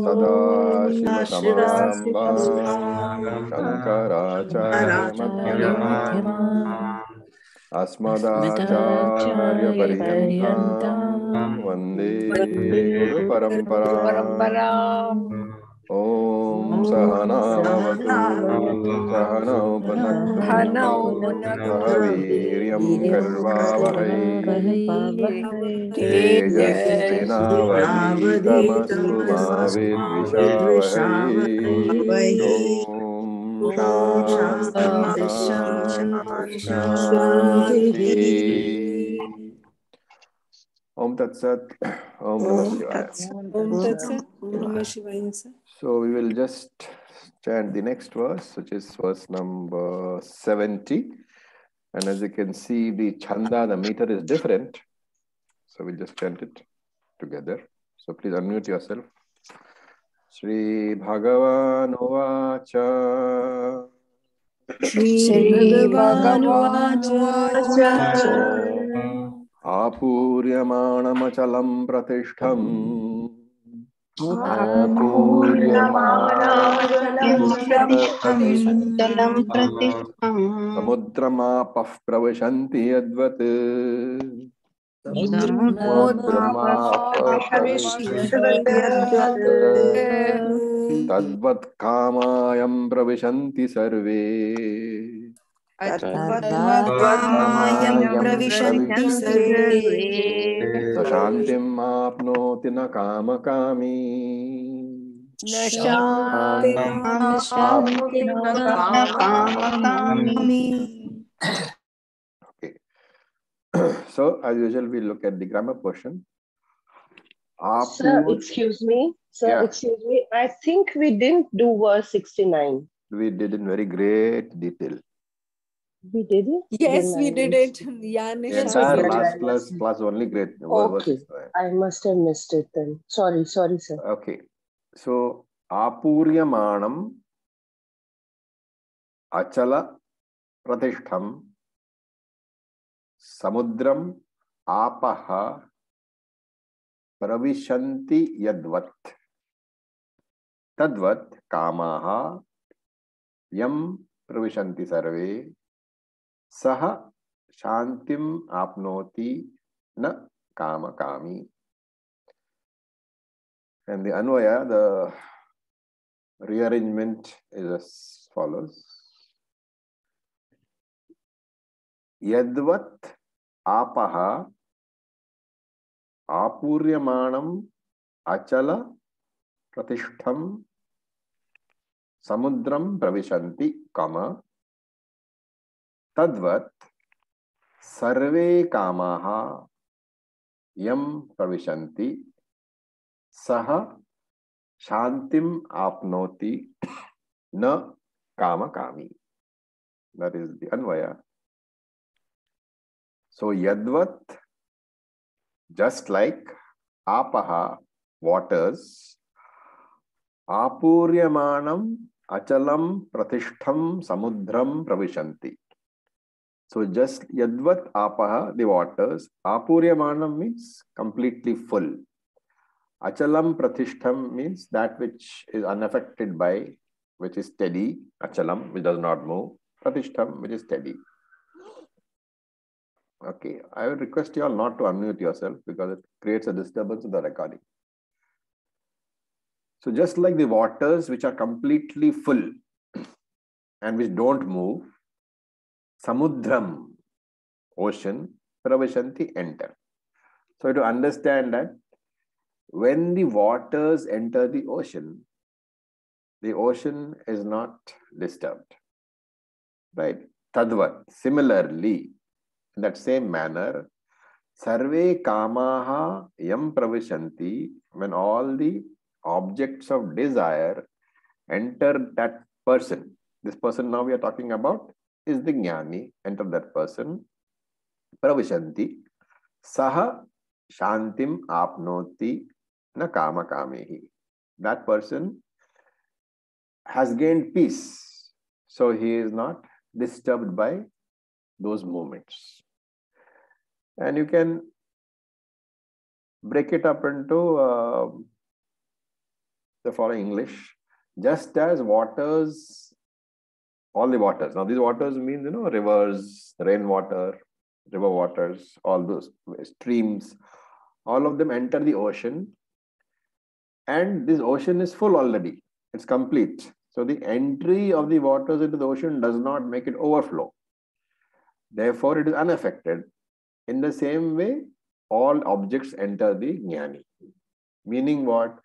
सदाशिवसमारम्भां शङ्कराचार्यमध्यमाम् अस्मदाचार्यपर्यन्तां वन्दे गुरुपरम्पराम्। ॐ सहना भवतु सहनौ भुनक्तु सह वीर्यं कर्वावहै तेजस्विनावधीतमस्तु मा विद्विषावहै। ॐ शान्ति शान्ति। Om Tat Sat. Om Namah Shivaya. Om Tat Sat. Namah Shivaya. So we will just chant the next verse, which is verse number 70. And as you can see, the chanda, the meter is different. So we'll just chant it together. So please unmute yourself. Shri Bhagavan Uvacha. Shri Bhagavan Uvacha. Apuryamanamachalam pratishtham. Samudramapah pravishanti yadvat. Tadvat kamayam pravishanti sarve. Shantim apnoti na kama kami. Okay. So as usual, we look at the grammar portion. Sir, excuse me. Excuse me. I think we didn't do verse 69. We did in very great detail. We did it? Yes, we did it. Last class only great. Okay. I must have missed it then. Sorry, sir. Okay. So, apuryamanam achala pratishtham samudram apaha pravishanti yadvat tadvat kamaha yam pravishanti sarve saha shantim apnoti na kama kami. And the Anvaya, the rearrangement is as follows. Yadvat apaha apuryamanam achala pratishtham samudram pravishanti, tadvat sarve kamaha yam pravishanti saha shantim apnoti na kama kami. That is the Anvaya. So yadvat, just like apaha, waters, apuryamanam achalam pratishtham samudram pravishanti. So just yadvat apaha, the waters, apuryamanam means completely full. Achalam pratishtham means that which is unaffected by, which is steady. Achalam, which does not move. Pratishtham, which is steady. Okay, I would request you all not to unmute yourself because it creates a disturbance in the recording. So just like the waters which are completely full and which don't move, samudram, ocean, pravishanti, enter. So to understand that when the waters enter the ocean is not disturbed. Right? Tadvat, similarly, in that same manner, sarve kamaha yam pravishanti, when all the objects of desire enter that person. This person now we are talking about is the jnani, enter that person. Pravishanti, saha shantim apnoti na kama kamehi. That person has gained peace. So he is not disturbed by those movements. And you can break it up into the following English. Just as waters, all the waters. Now these waters means, rivers, rainwater, river waters, all those streams, all of them enter the ocean. And this ocean is full already. It's complete. So the entry of the waters into the ocean does not make it overflow. Therefore, it is unaffected. In the same way, all objects enter the jnani. Meaning what?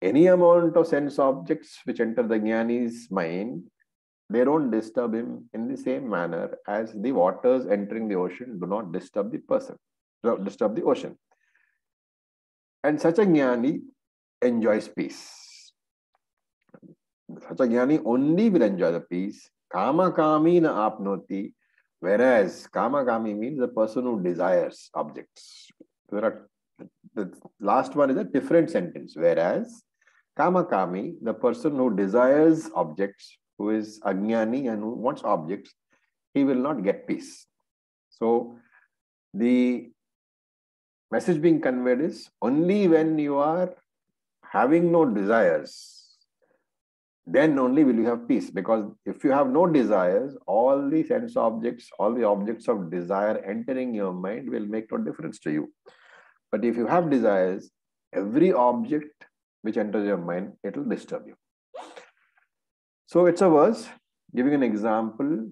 Any amount of sense objects which enter the jnani's mind, they don't disturb him in the same manner as the waters entering the ocean do not disturb the person, disturb the ocean. And such a jnani enjoys peace. Such a jnani only will enjoy the peace. Kama kami na apnoti. Whereas kama kami means the person who desires objects. The last one is a different sentence. Whereas kama kami, the person who desires objects, who is ajnani and who wants objects, he will not get peace. So the message being conveyed is only when you are having no desires, then only will you have peace. Because if you have no desires, all the sense objects, all the objects of desire entering your mind will make no difference to you. But if you have desires, every object which enters your mind, it will disturb you. So it's a verse giving an example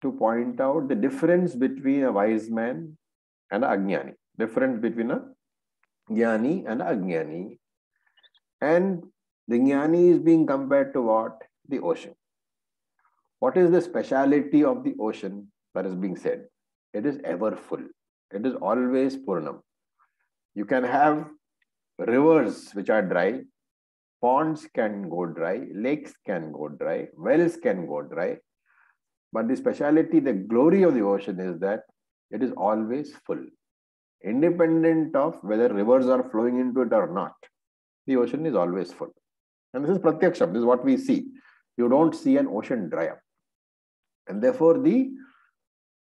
to point out the difference between a wise man and an ajnani. Difference between a jnani and an ajnani. And the jnani is being compared to what? The ocean. What is the speciality of the ocean that is being said? It is ever full. It is always purnam. You can have rivers which are dry, ponds can go dry, lakes can go dry, wells can go dry. But the speciality, the glory of the ocean is that it is always full. Independent of whether rivers are flowing into it or not, the ocean is always full. And this is pratyaksham, this is what we see. You don't see an ocean dry up. And therefore,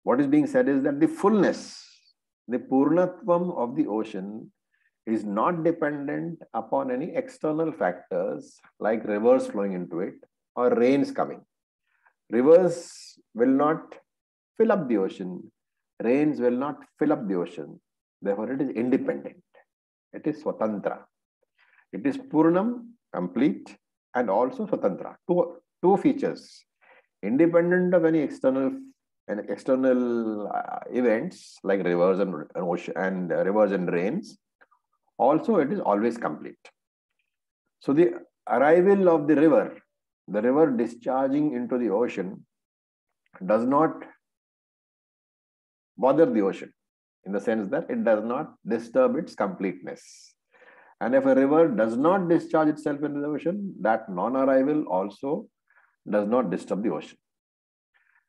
what is being said is that the fullness, the purnatvam of the ocean is not dependent upon any external factors like rivers flowing into it or rains coming. Rivers will not fill up the ocean. Rains will not fill up the ocean. Therefore, it is independent. It is swatantra. It is purnam, complete, and also swatantra. Two features. Independent of any external events like rivers and ocean and rivers and rains. Also, it is always complete. So the arrival of the river discharging into the ocean does not bother the ocean in the sense that it does not disturb its completeness. And if a river does not discharge itself into the ocean, that non-arrival also does not disturb the ocean.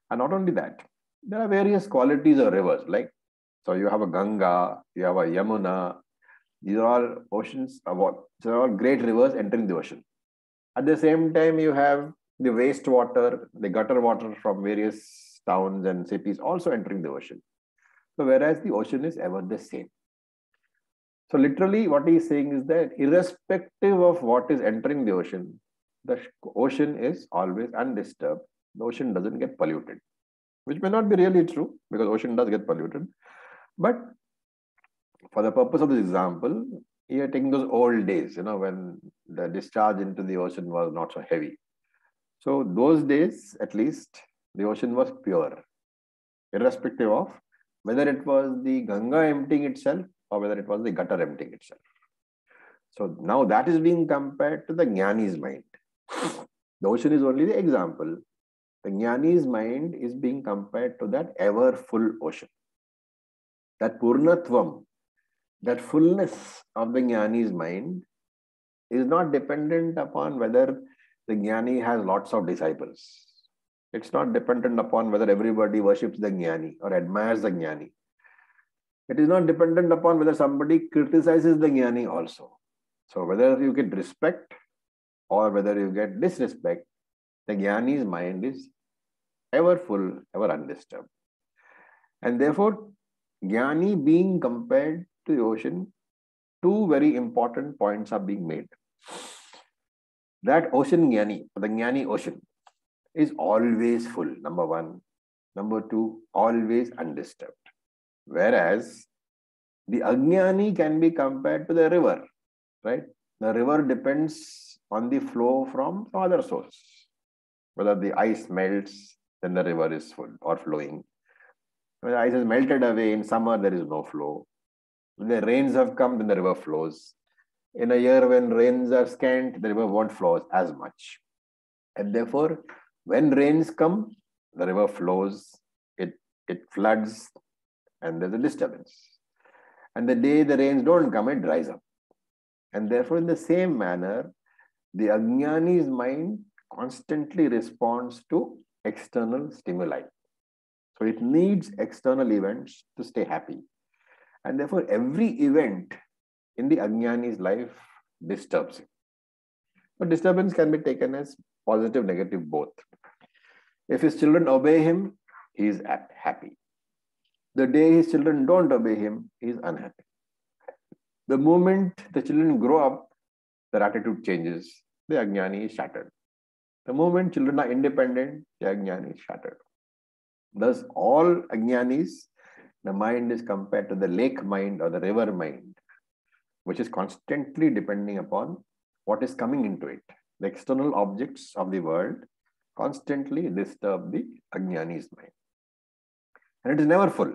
And not only that, there are various qualities of rivers. So you have a Ganga, you have a Yamuna. These are all oceans, these are all great rivers entering the ocean. At the same time, you have the wastewater, the gutter water from various towns and cities also entering the ocean. So whereas the ocean is ever the same. So literally what he is saying is that irrespective of what is entering the ocean is always undisturbed. The ocean doesn't get polluted, which may not be really true because ocean does get polluted. But for the purpose of this example, you are taking those old days, when the discharge into the ocean was not so heavy. So those days, at least, the ocean was pure, irrespective of whether it was the Ganga emptying itself or whether it was the gutter emptying itself. So now that is being compared to the jnani's mind. The ocean is only the example. The jnani's mind is being compared to that ever full ocean. That purnatvam, that fullness of the jnani's mind is not dependent upon whether the jnani has lots of disciples. It's not dependent upon whether everybody worships the jnani or admires the jnani. It is not dependent upon whether somebody criticizes the jnani also. So whether you get respect or whether you get disrespect, the jnani's mind is ever full, ever undisturbed. And therefore, jnani being compared to the ocean, two very important points are being made. That ocean jnani, the jnani ocean, is always full, number one. Number two, always undisturbed. Whereas the ajnani can be compared to the river, right? The river depends on the flow from some other source. Whether the ice melts, then the river is full or flowing. When the ice is melted away in summer, there is no flow. When the rains have come, then the river flows. In a year when rains are scant, the river won't flow as much. And therefore, when rains come, the river flows, it floods, and there's a disturbance. And the day the rains don't come, it dries up. And therefore, in the same manner, the ajnani's mind constantly responds to external stimuli. So it needs external events to stay happy. And therefore, every event in the ajnani's life disturbs him. But disturbance can be taken as positive, negative, both. If his children obey him, he is happy. The day his children don't obey him, he is unhappy. The moment the children grow up, their attitude changes. The ajnani is shattered. The moment children are independent, the ajnani is shattered. Thus, all ajnanis, the mind is compared to the lake mind or the river mind, which is constantly depending upon what is coming into it. The external objects of the world constantly disturb the ajnani's mind. And it is never full.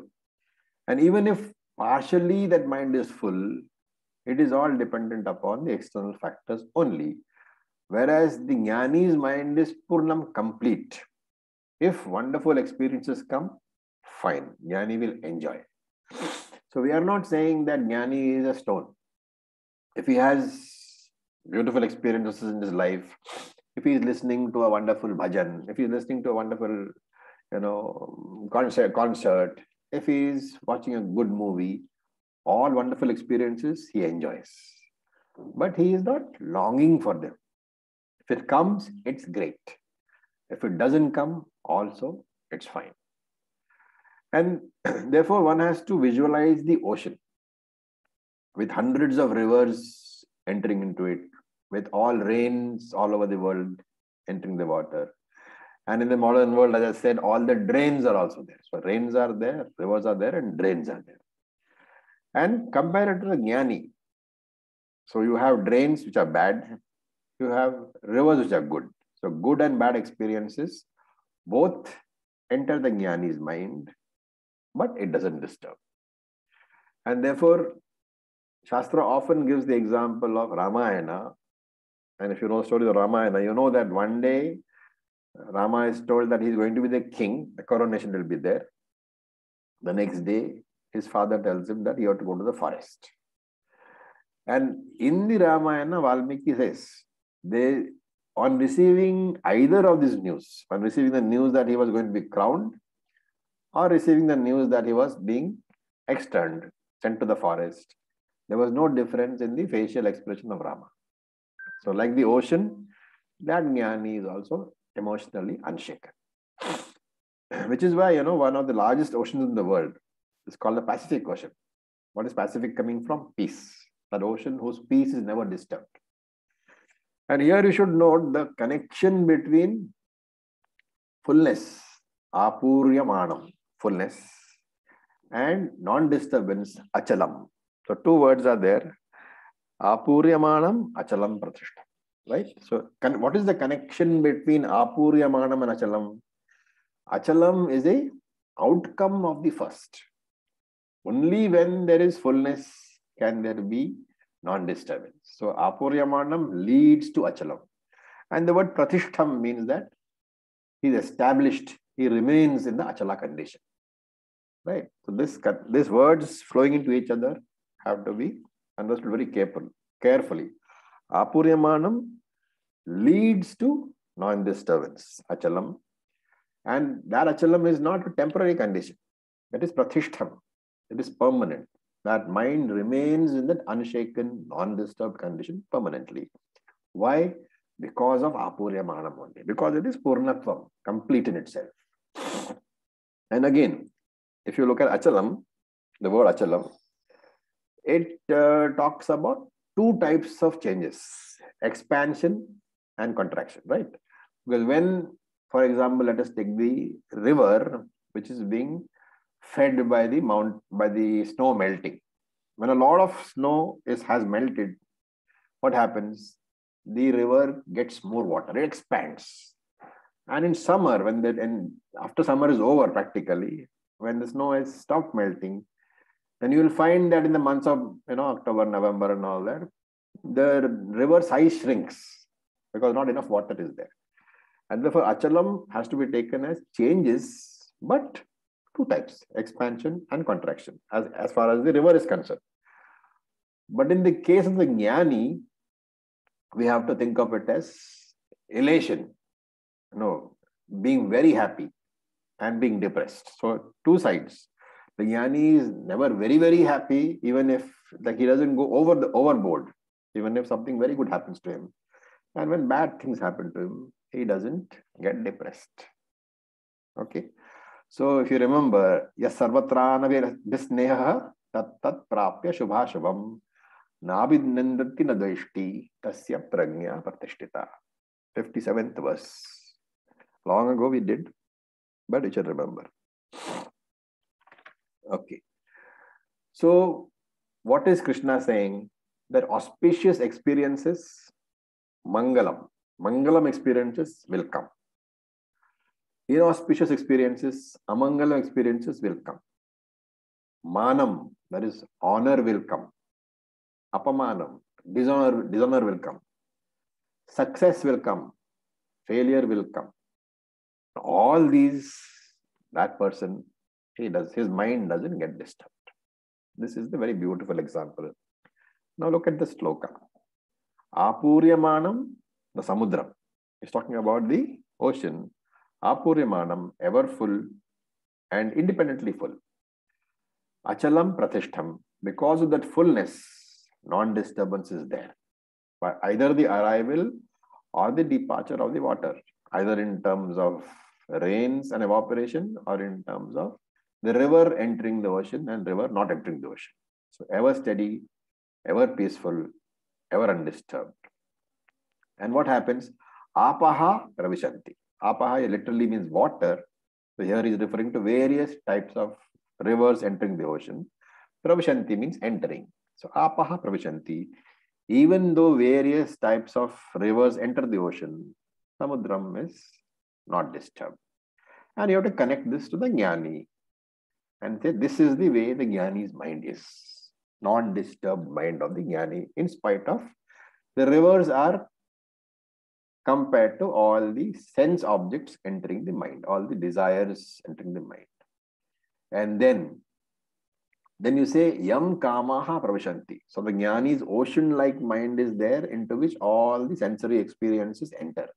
And even if partially that mind is full, it is all dependent upon the external factors only. Whereas the jnani's mind is purnam, complete. If wonderful experiences come, fine, jnani will enjoy. So we are not saying that jnani is a stone. If he has beautiful experiences in his life, if he is listening to a wonderful bhajan, if he is listening to a wonderful, concert, if he is watching a good movie, all wonderful experiences he enjoys. But he is not longing for them. If it comes, it's great. If it doesn't come, also, it's fine. And therefore, one has to visualize the ocean with hundreds of rivers entering into it, with all rains all over the world entering the water. And in the modern world, as I said, all the drains are also there. So rains are there, rivers are there, and drains are there. And compare it to the jnani. So you have drains which are bad, you have rivers which are good. So good and bad experiences both enter the jnani's mind, but it doesn't disturb. And therefore, Shastra often gives the example of Ramayana. And if you know the story of Ramayana, you know that one day Rama is told that he's going to be the king, the coronation will be there. The next day, his father tells him that he has to go to the forest. And in the Ramayana, Valmiki says, on receiving either of these news, on receiving the news that he was going to be crowned, or receiving the news that he was being externed, sent to the forest, there was no difference in the facial expression of Rama. So like the ocean, that jnani is also emotionally unshaken. Which is why, one of the largest oceans in the world is called the Pacific Ocean. What is Pacific coming from? Peace. That ocean whose peace is never disturbed. And here you should note the connection between fullness, apuryamanam, fullness, and non-disturbance, achalam. So two words are there. Apuryamanam, achalam, pratistham. Right? So what is the connection between apuryamanam and achalam? Achalam is a outcome of the first. Only when there is fullness can there be non-disturbance. So apuryamanam leads to achalam. And the word pratistham means that he is established, he remains in the achala condition. Right? So these words flowing into each other have to be understood very carefully. Apuryamanam leads to non-disturbance, achalam. And that achalam is not a temporary condition. That is pratistham. It is permanent. That mind remains in that unshaken, non-disturbed condition permanently. Why? Because of apuryamanam only. Because it is purnatvam, complete in itself. And again, if you look at achalam, the word achalam, it talks about two types of changes. expansion and contraction, right? Because when, for example, let us take the river, which is being fed by the snow melting. When a lot of snow has melted, what happens? The river gets more water, it expands. And in summer, after summer is over practically, when the snow has stopped melting, then you will find that in the months of October, November and all that, the river size shrinks because not enough water is there. And therefore, achalam has to be taken as changes, but two types, expansion and contraction, as far as the river is concerned. But in the case of the jnani, we have to think of it as elation, being very happy and being depressed. So two sides. The jnani is never very, very happy, even if he doesn't go overboard, even if something very good happens to him. And when bad things happen to him, he doesn't get depressed. Okay. So if you remember, yas sarvatra visneha tat prapya shubha shubham nabhinandati nadveshti tasya pragnya pratishtita. 57th verse. Long ago we did, but you should remember. Okay. So what is Krishna saying? That auspicious experiences, Mangalam experiences will come. Inauspicious experiences, amangalam experiences will come. Manam, that is honor, will come. Apamanam, dishonor will come. Success will come. Failure will come. All these, that person, his mind doesn't get disturbed. This is the very beautiful example. Now look at the sloka. Apuryamanam, the samudram. It's talking about the ocean. Apuryamanam, ever full and independently full. Achalam pratishtham, because of that fullness, non-disturbance is there. By either the arrival or the departure of the water, either in terms of rains and evaporation or in terms of the river entering the ocean and river not entering the ocean. So ever steady, ever peaceful, ever undisturbed. And what happens? Apaha pravishanti. Apaha literally means water. So here he is referring to various types of rivers entering the ocean. Pravishanti means entering. So apaha pravishanti. Even though various types of rivers enter the ocean, samudram is not disturbed. And you have to connect this to the jnani and say this is the way the jnani's mind is. Non-disturbed mind of the jnani, in spite of the rivers are compared to all the sense objects entering the mind, all the desires entering the mind. And then you say yam kamaha pravishanti. So the jnani's ocean-like mind is there into which all the sensory experiences enter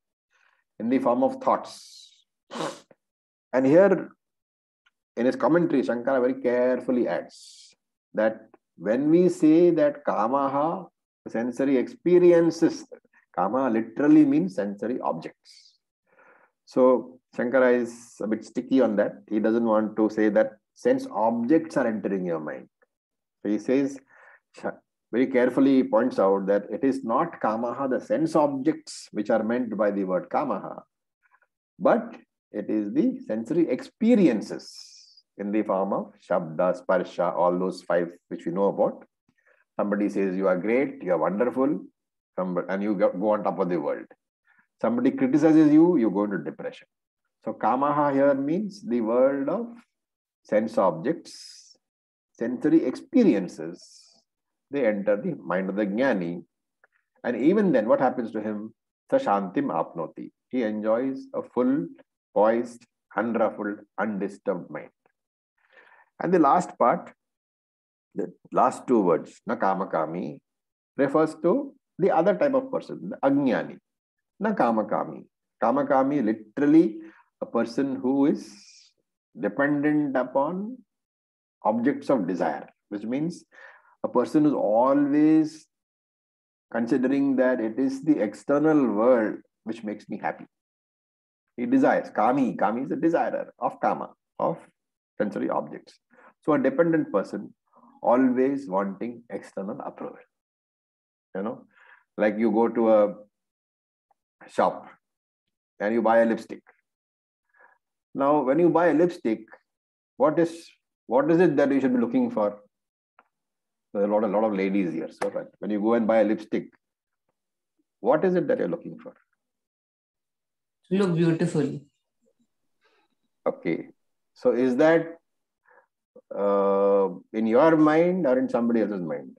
in the form of thoughts. And here in his commentary, Shankara very carefully adds that when we say that kamaha, sensory experiences, kama literally means sensory objects. So Shankara is a bit sticky on that. He doesn't want to say that sense objects are entering your mind. So he says, very carefully points out that it is not kamaha, the sense objects which are meant by the word kamaha, but it is the sensory experiences in the form of shabda, sparsha, all those five which we know about. Somebody says you are great, you are wonderful, and you go on top of the world. Somebody criticizes you, you go into depression. So kamaha here means the world of sense objects, sensory experiences. They enter the mind of the jnani. And even then, what happens to him? Sa shantim apnoti. He enjoys a full, poised, unruffled, undisturbed mind. And the last part, the last two words, na kamakami, refers to the other type of person, the ajnani. Na kamakami. Kamakami, literally a person who is dependent upon objects of desire, which means a person who is always considering that it is the external world which makes me happy. He desires. Kami. Kami is a desirer of kama, of sensory objects. So a dependent person always wanting external approval. Like you go to a shop and you buy a lipstick. Now, when you buy a lipstick, what is it that you should be looking for? There's a lot of ladies here. So right, when you go and buy a lipstick, what is it that you're looking for? Look beautiful. Okay. So is that in your mind or in somebody else's mind?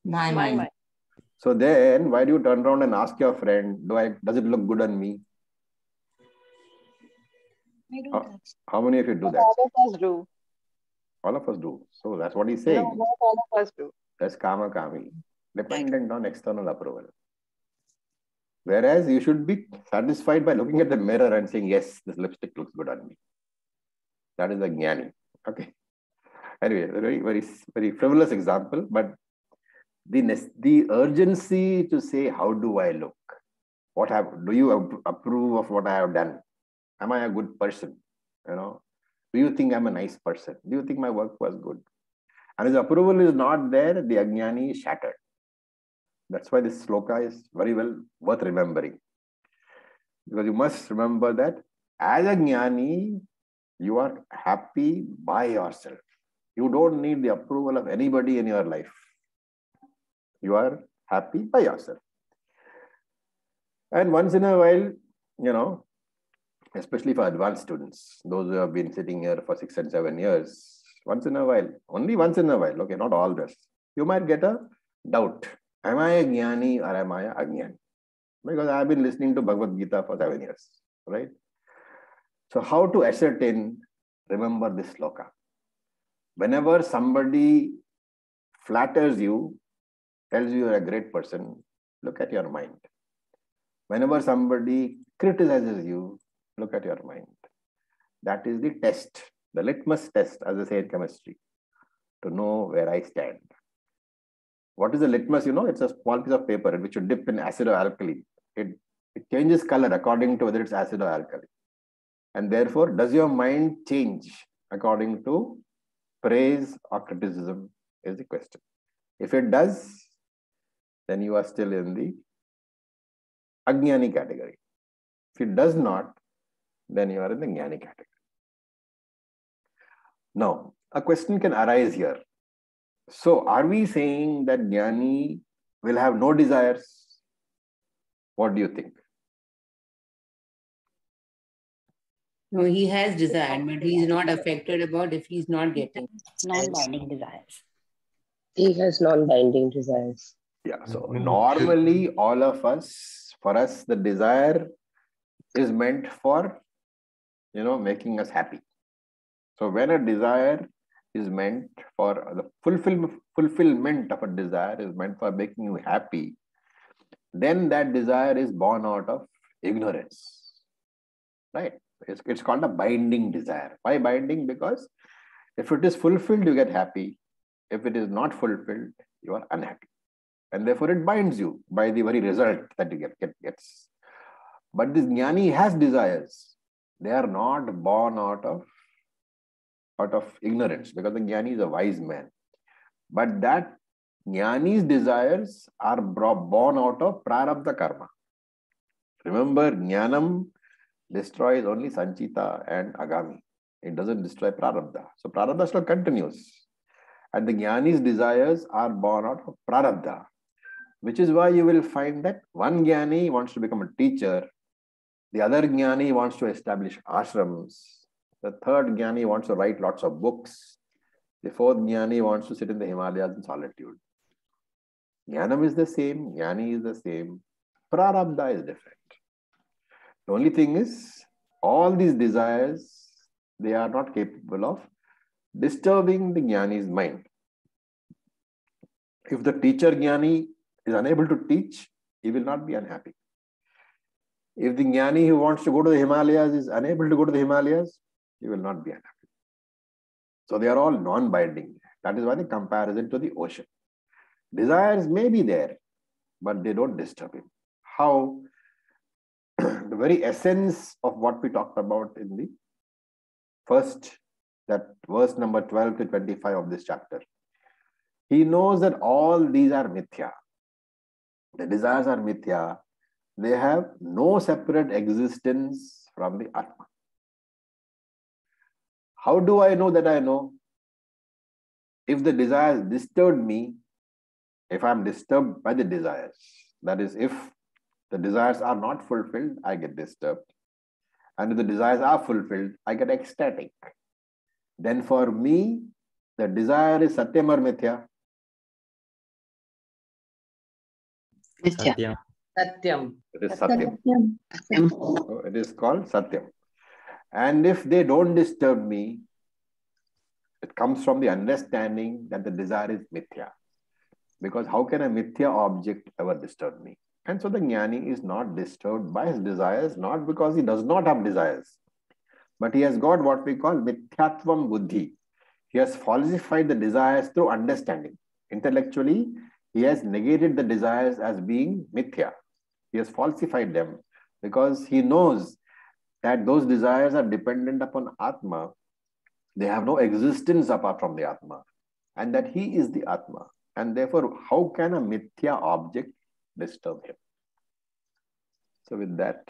My mind. So then why do you turn around and ask your friend, does it look good on me? I do that. How many of you do that? All of us do. All of us do. So that's what he's saying. No, not all of us do. That's kama kami, dependent on external approval. Whereas you should be satisfied by looking at the mirror and saying, yes, this lipstick looks good on me. That is a jnani. Okay. Anyway, a very, very, very frivolous example, but the urgency to say, how do I look? Do you approve of what I have done? Am I a good person? Do you think I'm a nice person? Do you think my work was good? And if the approval is not there, the ajnani is shattered. That's why this sloka is very well worth remembering. Because you must remember that as a jnani, you are happy by yourself. You don't need the approval of anybody in your life. You are happy by yourself. And once in a while, especially for advanced students, those who have been sitting here for 6 and 7 years, once in a while, only once in a while, okay, not all this, you might get a doubt. Am I a jnani or am I a ajnani? Because I have been listening to Bhagavad Gita for 7 years, right? So how to ascertain? Remember this sloka. Whenever somebody flatters you, tells you you're a great person, look at your mind. Whenever somebody criticizes you, look at your mind. That is the test, the litmus test, as they say in chemistry, to know where I stand. What is the litmus? It's a small piece of paper which you dip in acid or alkali. It changes color according to whether it's acid or alkali. And therefore, does your mind change according to praise or criticism is the question. If it does, then you are still in the ajnani category. If it does not, then you are in the jnani category. Now, a question can arise here. So, are we saying that jnani will have no desires? What do you think? No, he has desire, but he is not affected about if he's not getting. Non-binding desires. He has non-binding desires. Yeah, so normally all of us, for us, the desire is meant for, making us happy. So when a desire is meant for the fulfillment of a desire is meant for making you happy, then that desire is born out of ignorance, right? It's called a binding desire. Why binding? Because if it is fulfilled, you get happy. If it is not fulfilled, you are unhappy. And therefore it binds you by the very result that you gets. But this jnani has desires. They are not born out of ignorance, because the jnani is a wise man. But that jnani's desires are born out of prarabdha karma. Remember, jnanam destroys only sanchita and agami. It doesn't destroy prarabdha. So prarabdha still continues. And the jnani's desires are born out of prarabdha, which is why you will find that one jnani wants to become a teacher, the other jnani wants to establish ashrams, the third jnani wants to write lots of books, the fourth jnani wants to sit in the Himalayas in solitude. Jnanam is the same, jnani is the same, prarabdha is different. The only thing is, all these desires, they are not capable of disturbing the jnani's mind. If the teacher jnani is unable to teach, he will not be unhappy. If the jnani who wants to go to the Himalayas is unable to go to the Himalayas, he will not be unhappy. So they are all non-binding. That is why the comparison to the ocean. Desires may be there, but they don't disturb him. How? The very essence of what we talked about in the first, that verse number 12 to 25 of this chapter. He knows that all these are mithya. The desires are mithya. They have no separate existence from the Atma. How do I know that I know? If the desires disturb me, if I'm disturbed by the desires, that is, if the desires are not fulfilled, I get disturbed. And if the desires are fulfilled, I get ecstatic. Then for me, the desire is Satyam or Mithya? Satyam. Satyam. It is Satyam. So it is called Satyam. And if they don't disturb me, it comes from the understanding that the desire is Mithya. Because how can a Mithya object ever disturb me? And so the Jnani is not disturbed by his desires, not because he does not have desires, but he has got what we call Mithyatvam Buddhi. He has falsified the desires through understanding. Intellectually, he has negated the desires as being Mithya. He has falsified them because he knows that those desires are dependent upon Atma. They have no existence apart from the Atma, and that he is the Atma. And therefore, how can a Mithya object disturb him? So with that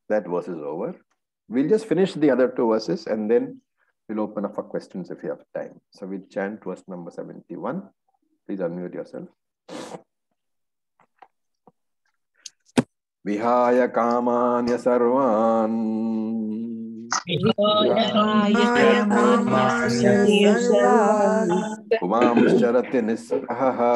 verse is over. We'll just finish the other two verses and then we'll open up for questions if you have time. So we chant verse number 71. Please unmute yourself. Vihaya kamanya sarvan Umam sharati nisraha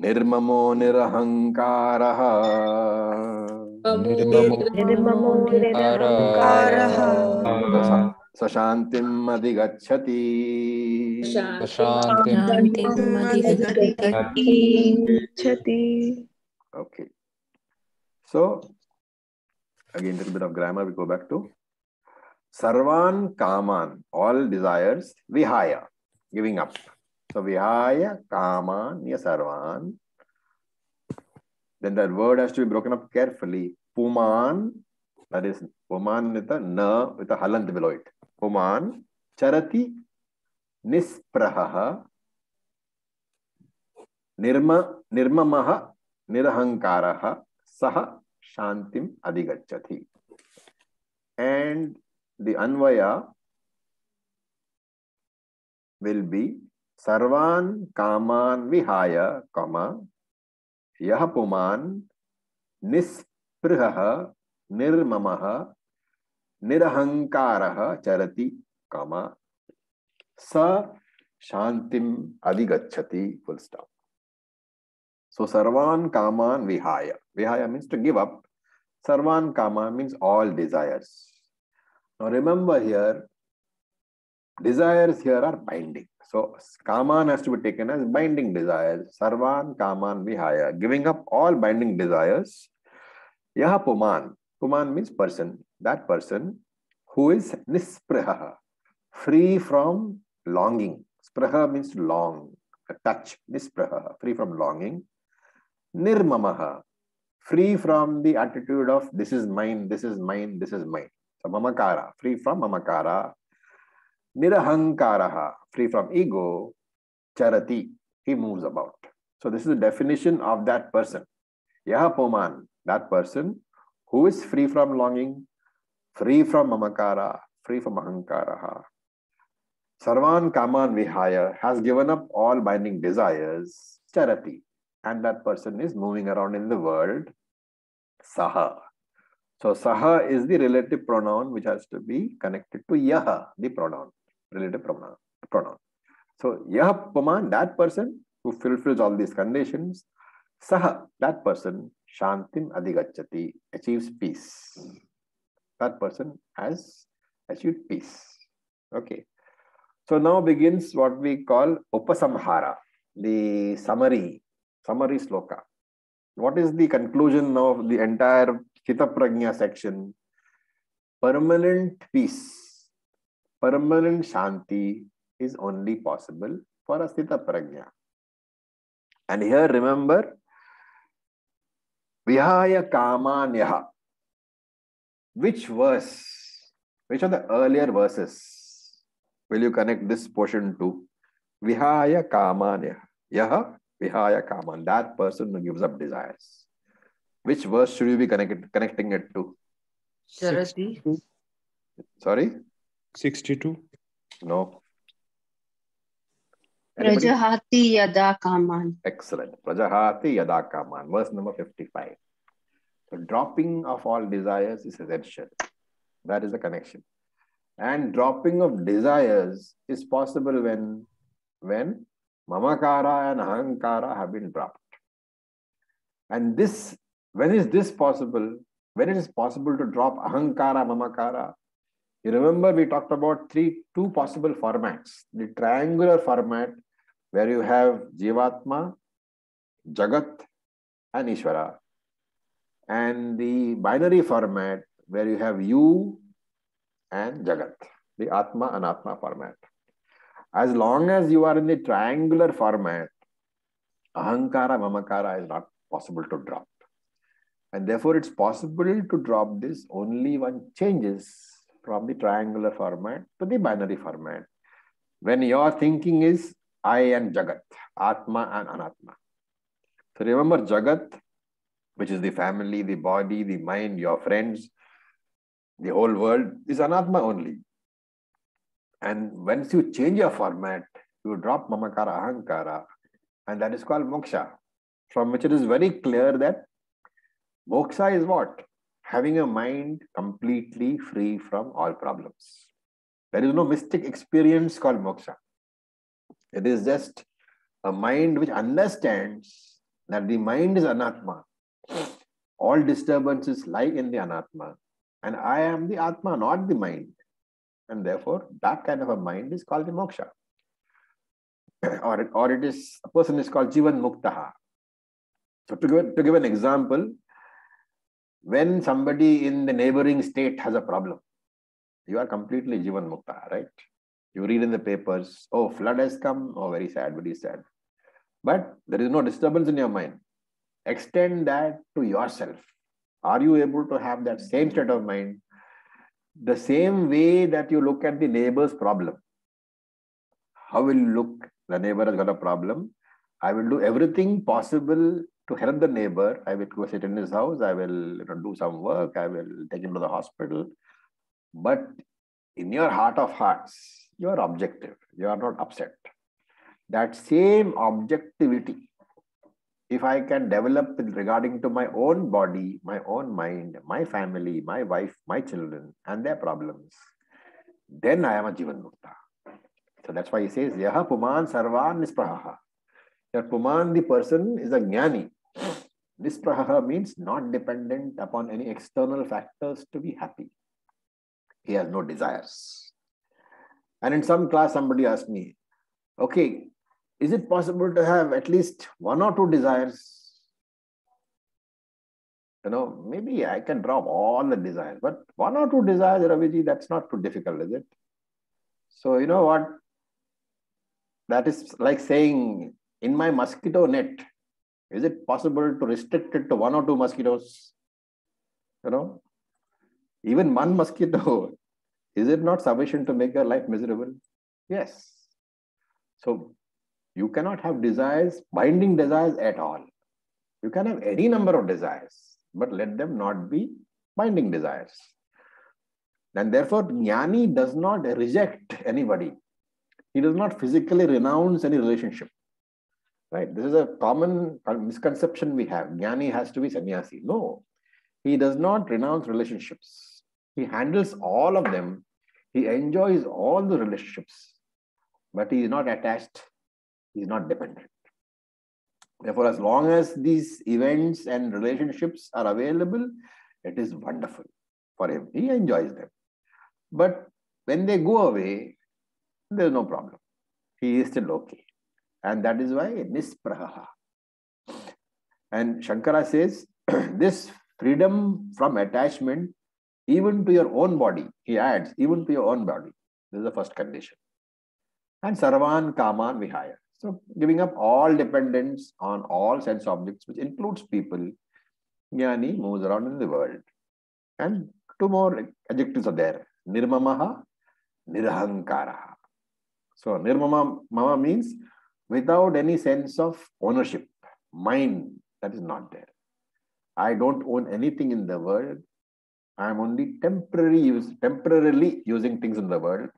Nirmamo nirahankaraha Sashantim adhigacchati. Okay. So, again, a little bit of grammar. We go back to Sarvan Kaman, all desires, Vihaya, giving up. So, Vihaya Kaman, ya Sarvan. Then that word has to be broken up carefully. Puman, that is Puman with a na, with a halant below it. Puman, Charati, Nispraha, Nirmamaha, Nirahankaraha, Saha, Shantim, Adhigacchati. And the Anvaya will be Sarvan Kaman Vihaya, Yah Puman, Nispraha, Nirmamaha, Nirahankaraha, Charati, Sa Shantim Adhigacchati, full stop. So Sarvan Kaman Vihaya. Vihaya means to give up. Sarvan Kaman means all desires. Now remember here, desires here are binding. So Kaman has to be taken as binding desires. Sarvan Kaman Vihaya. Giving up all binding desires. Yaha Puman. Puman means person. That person who is Nispraha. Free from longing. Spraha means long. A touch. Nispraha. Free from longing. Nirmamaha. Free from the attitude of this is mine, this is mine, this is mine. So mamakara. Free from mamakara. Nirahankaraha. Free from ego. Charati. He moves about. So this is the definition of that person. Yaha Puman. That person who is free from longing, free from mamakara, free from ahankaraha. Sarvan Kaman Vihaya has given up all binding desires, charati, and that person is moving around in the world, saha. So saha is the relative pronoun which has to be connected to yaha, the pronoun, relative pronoun. So yaha Puman, that person who fulfills all these conditions, saha, that person, Shantim Adhigacchati, achieves peace. That person has achieved peace. Okay. So now begins what we call Upasamhara, the summary sloka. What is the conclusion of the entire Stita Prajna section? Permanent peace, permanent Shanti is only possible for a Stita Prajna. And here remember, Vihaya Kamanyaha. Which verse Which are the earlier verses will you connect this portion to? Vihaya kaman yaha vihaya kaman. That person who gives up desires. Which verse should you be connecting it to? Sharati. Sorry? 62. No. Anybody? Prajahati yada kaman. Excellent. Prajahati yada kaman. Verse number 55. The dropping of all desires is essential. That is the connection. And dropping of desires is possible when mamakara and ahankara have been dropped. And this, when is this possible? When it is possible to drop ahankara, mamakara? You remember we talked about two possible formats. The triangular format where you have Jivatma, Jagat and Ishvara. And the binary format where you have you and Jagat, the Atma and Atma format. As long as you are in the triangular format, Ahankara, Mamakara is not possible to drop. And therefore, it's possible to drop this only one changes from the triangular format to the binary format. When your thinking is I and Jagat, Atma and Anatma. So remember Jagat, which is the family, the body, the mind, your friends, the whole world is Anatma only. And once you change your format, you drop Mamakara, Ahankara, and that is called moksha, from which it is very clear that moksha is what? Having a mind completely free from all problems. There is no mystic experience called moksha. It is just a mind which understands that the mind is Anatma. All disturbances lie in the Anatma. And I am the Atma, not the mind. And therefore, that kind of a mind is called the moksha. or it is, a person is called Jivan Muktaha. So to give an example, when somebody in the neighboring state has a problem, you are completely Jivan Muktaha, right? You read in the papers, oh, flood has come, oh, very sad, very sad. But there is no disturbance in your mind. Extend that to yourself. Are you able to have that same state of mind? The same way that you look at the neighbor's problem. How will you look? The neighbor has got a problem. I will do everything possible to help the neighbor. I will go sit in his house. I will do some work. I will take him to the hospital. But in your heart of hearts, you are objective. You are not upset. That same objectivity, if I can develop regarding to my own body, my own mind, my family, my wife, my children, and their problems, then I am a Jivan Mukta. So that's why he says, Yaha Puman Sarvan Nispraha. That Puman, the person, is a Jnani. Nispraha means not dependent upon any external factors to be happy. He has no desires. And in some class, somebody asked me, okay, is it possible to have at least one or two desires? You know, maybe I can drop all the desires, but one or two desires, Raviji, that's not too difficult, is it? So, you know what? That is like saying, in my mosquito net, is it possible to restrict it to one or two mosquitoes? You know, even one mosquito, is it not sufficient to make your life miserable? Yes. So, you cannot have desires, binding desires at all. You can have any number of desires, but let them not be binding desires. And therefore, Jnani does not reject anybody. He does not physically renounce any relationship. Right? This is a common misconception we have. Jnani has to be sannyasi. No, he does not renounce relationships. He handles all of them. He enjoys all the relationships, but he is not attached. He is not dependent. Therefore, as long as these events and relationships are available, it is wonderful for him. He enjoys them. But when they go away, there is no problem. He is still okay. And that is why Nispraha. And Shankara says, this freedom from attachment, even to your own body, he adds, even to your own body. This is the first condition. And Sarvan Kaman Vihaya. So giving up all dependence on all sense objects, which includes people, Jnani moves around in the world. And two more adjectives are there. Nirmamaha, Nirahankaraha. So Nirmama means without any sense of ownership, mind, that is not there. I don't own anything in the world. I am only temporarily using things in the world.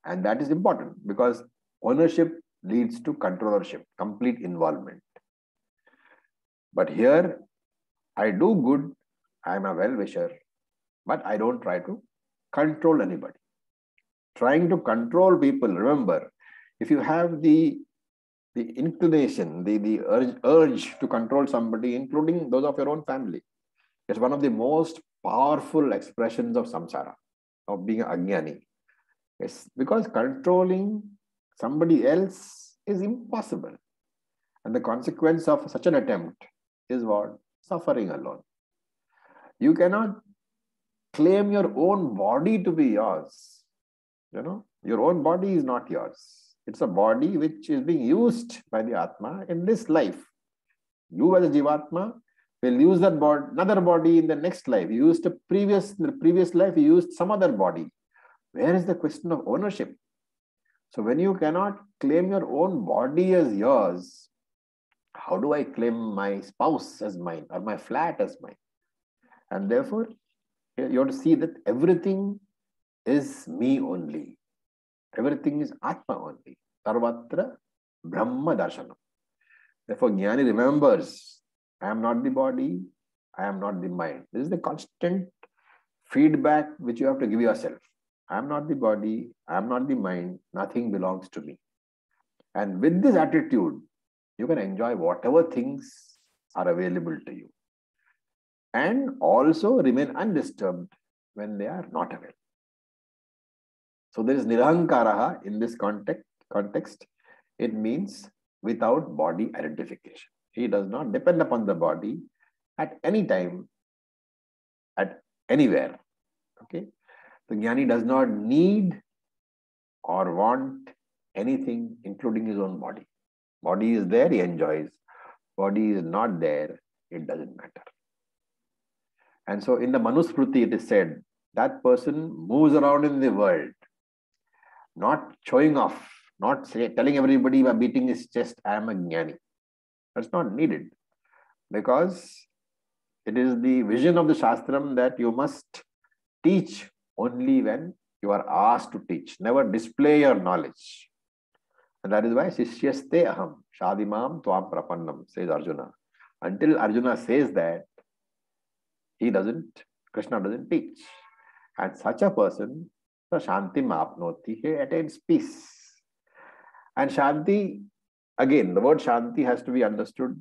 And that is important because ownership leads to controllership, complete involvement. But here, I do good, I am a well-wisher, but I don't try to control anybody. Trying to control people, remember, if you have the inclination, the urge to control somebody, including those of your own family, it's one of the most powerful expressions of samsara, of being ajnani. Yes, because controlling somebody else is impossible. And the consequence of such an attempt is what? Suffering alone. You cannot claim your own body to be yours. You know, your own body is not yours. It's a body which is being used by the Atma in this life. You as a Jivatma will use that body, another body in the next life. You used in the previous life, you used some other body. Where is the question of ownership? So when you cannot claim your own body as yours, how do I claim my spouse as mine or my flat as mine? And therefore, you have to see that everything is me only. Everything is Atma only. Sarvatra Brahma Darshanam. Therefore, Jnani remembers, I am not the body, I am not the mind. This is the constant feedback which you have to give yourself. I am not the body, I am not the mind, nothing belongs to me. And with this attitude, you can enjoy whatever things are available to you. And also remain undisturbed when they are not available. So there is Nirahankaraha in this context. It means without body identification. He does not depend upon the body at any time, at anywhere. Okay. The Jnani does not need or want anything, including his own body. Body is there, he enjoys. Body is not there, it doesn't matter. And so in the Manusmriti, it is said, that person moves around in the world, not showing off, not telling everybody by beating his chest, I am a Jnani. That's not needed. Because it is the vision of the Shastram that you must teach only when you are asked to teach. Never display your knowledge. And that is why Shishyaste aham, Shadimam Tvam Prapannam, says Arjuna. Until Arjuna says that, Krishna doesn't teach. And such a person, the Shanti Mapnoti, he attains peace. And Shanti, again, the word Shanti has to be understood